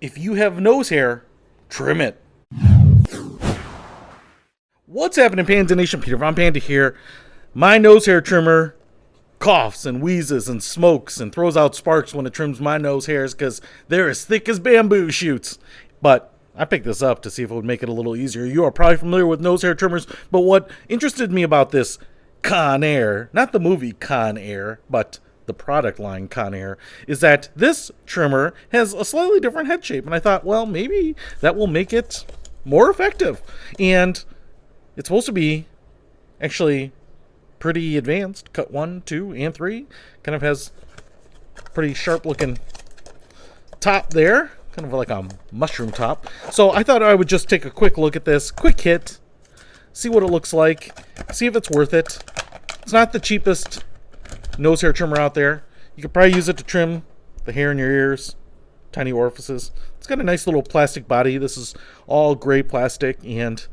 If you have nose hair, trim it. What's happening, Panda Nation? Peter Von Panda here. My nose hair trimmer coughs and wheezes and smokes and throws out sparks when it trims my nose hairs because they're as thick as bamboo shoots. But I picked this up to see if it would make it a little easier. You are probably familiar with nose hair trimmers, but what interested me about this Conair, not the movie Con Air, but the product line Conair, is that this trimmer has a slightly different head shape. And I thought, well, maybe that will make it more effective. And it's supposed to be actually pretty advanced. Cut 1, 2, and 3. Kind of has pretty sharp looking top there. Kind of like a mushroom top. So I thought I would just take a quick look at this. Quick hit. See what it looks like. See if it's worth it. It's not the cheapest nose hair trimmer out there. You could probably use it to trim the hair in your ears. Tiny orifices. It's got a nice little plastic body. This is all gray plastic. And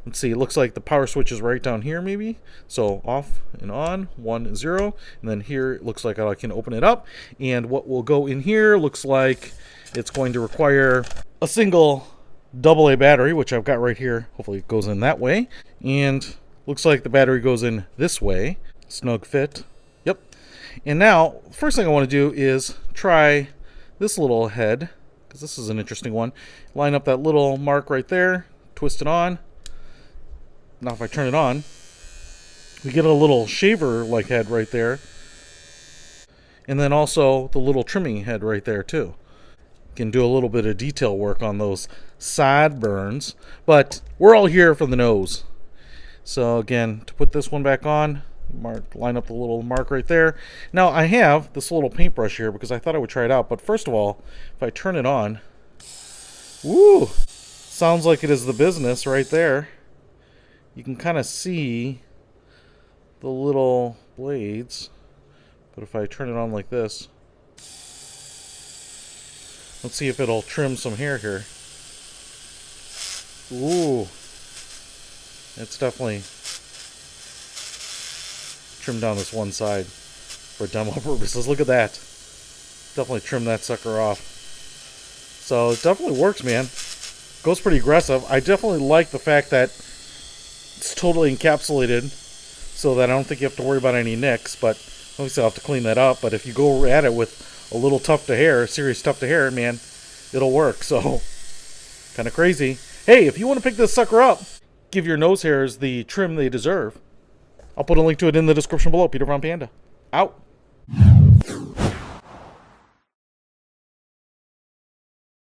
let's see, it looks like the power switch is right down here maybe. So off and on, 1, 0. And then here it looks like I can open it up. And what will go in here looks like it's going to require a single AA battery, which I've got right here. Hopefully it goes in that way. And looks like the battery goes in this way. Snug fit. Yep. And now, first thing I want to do is try this little head, because this is an interesting one. Line up that little mark right there. Twist it on. Now if I turn it on, we get a little shaver-like head right there. And then also the little trimming head right there too. Can do a little bit of detail work on those sideburns, but we're all here for the nose. So again, to put this one back on, line up the little mark right there. Now I have this little paintbrush here because I thought I would try it out, but first of all, if I turn it on, woo, sounds like it is the business right there. You can kind of see the little blades, but if I turn it on like this, let's see if it'll trim some hair here. Ooh. It's definitely trimmed down this one side for demo purposes. Look at that. Definitely trim that sucker off. So it definitely works, man. Goes pretty aggressive. I definitely like the fact that it's totally encapsulated so that I don't think you have to worry about any nicks, but obviously I'll have to clean that up. But if you go at it with a little tuft to hair, serious tuft to hair, man, it'll work. So, kind of crazy. Hey, if you want to pick this sucker up, give your nose hairs the trim they deserve. I'll put a link to it in the description below. Peter Von Panda. Out.